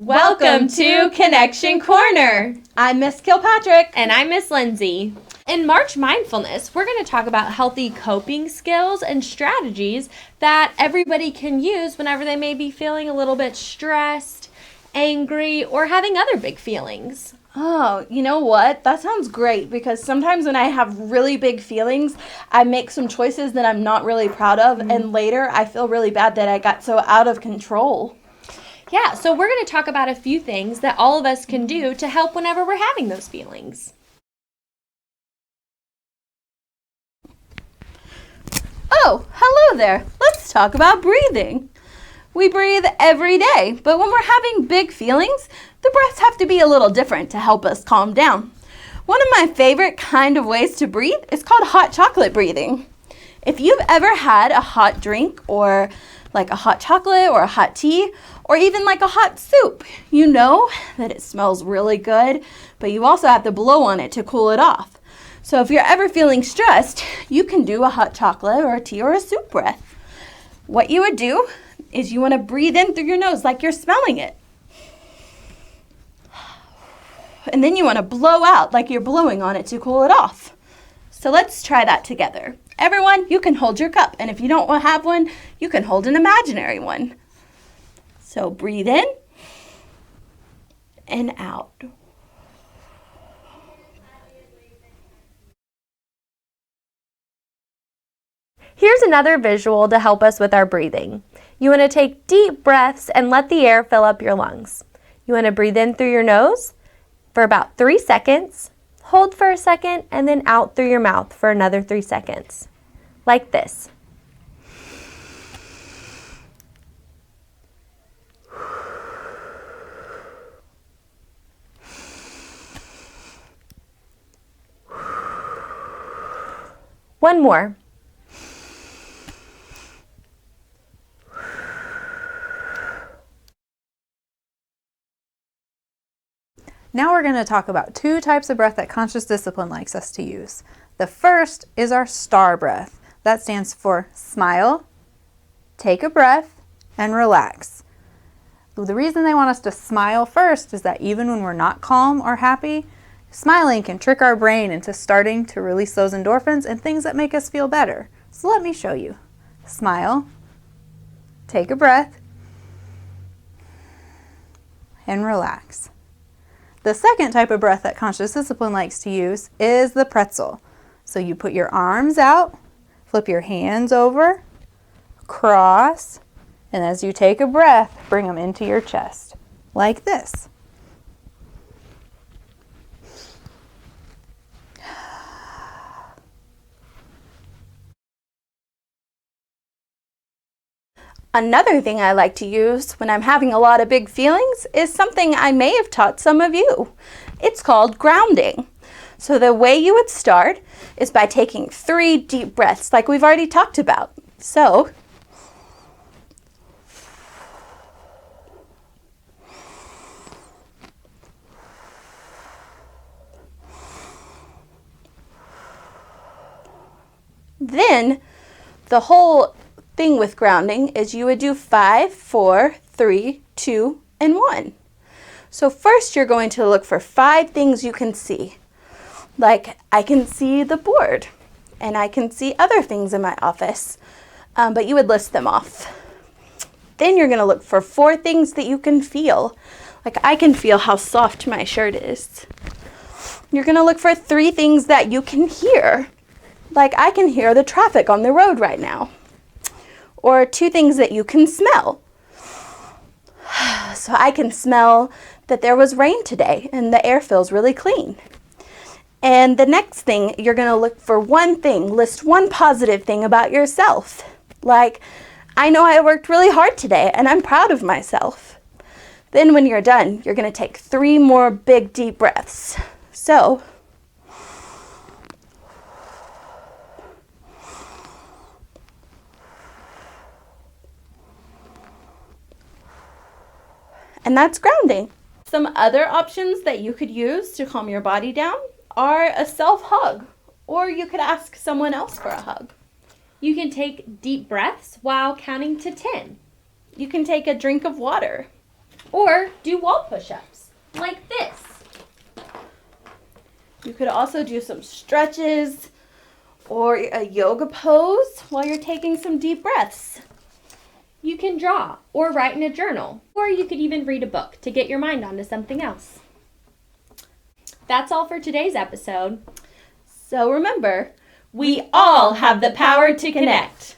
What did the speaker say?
Welcome to Connection Corner. I'm Miss Kilpatrick. And I'm Miss Lindsay. In March Mindfulness, we're going to talk about healthy coping skills and strategies that everybody can use whenever they may be feeling a little bit stressed, angry, or having other big feelings. Oh, you know what? That sounds great because sometimes when I have really big feelings, I make some choices that I'm not really proud of, and later I feel really bad that I got so out of control. Yeah, so we're going to talk about a few things that all of us can do to help whenever we're having those feelings. Oh, hello there. Let's talk about breathing. We breathe every day, but when we're having big feelings, the breaths have to be a little different to help us calm down. One of my favorite kind of ways to breathe is called hot chocolate breathing. If you've ever had a hot drink or like a hot chocolate or a hot tea or even like a hot soup, you know that it smells really good, but you also have to blow on it to cool it off. So if you're ever feeling stressed, you can do a hot chocolate or a tea or a soup breath. What you would do is you want to breathe in through your nose like you're smelling it. And then you want to blow out like you're blowing on it to cool it off. So let's try that together. Everyone, you can hold your cup, and if you don't have one, you can hold an imaginary one. So breathe in and out. Here's another visual to help us with our breathing. You want to take deep breaths and let the air fill up your lungs. You want to breathe in through your nose for about 3 seconds, hold for a second, and then out through your mouth for another 3 seconds. Like this. One more. Now we're going to talk about 2 types of breath that conscious discipline likes us to use. The first is our STAR breath. That stands for smile, take a breath, and relax. The reason they want us to smile first is that even when we're not calm or happy, smiling can trick our brain into starting to release those endorphins and things that make us feel better. So let me show you. Smile, take a breath, and relax. The second type of breath that conscious discipline likes to use is the pretzel. So you put your arms out, flip your hands over, cross, and as you take a breath, bring them into your chest, like this. Another thing I like to use when I'm having a lot of big feelings is something I may have taught some of you. It's called grounding. So the way you would start is by taking 3 deep breaths like we've already talked about. So then the whole thing with grounding is you would do 5, 4, 3, 2, and 1. So first you're going to look for 5 things you can see. Like I can see the board and I can see other things in my office, but you would list them off. Then you're going to look for 4 things that you can feel. Like I can feel how soft my shirt is. You're going to look for 3 things that you can hear. Like I can hear the traffic on the road right now. Or 2 things that you can smell. So I can smell that there was rain today and the air feels really clean. And the next thing, you're going to look for 1 thing, list 1 positive thing about yourself. Like, I know I worked really hard today and I'm proud of myself. Then when you're done, you're going to take 3 more big deep breaths. So and that's grounding. Some other options that you could use to calm your body down are a self-hug, or you could ask someone else for a hug. You can take deep breaths while counting to 10. You can take a drink of water, Or do wall push-ups, like this. You could also do some stretches or a yoga pose while you're taking some deep breaths. You can draw or write in a journal, or you could even read a book to get your mind onto something else. That's all for today's episode. So remember, we all have the power to connect.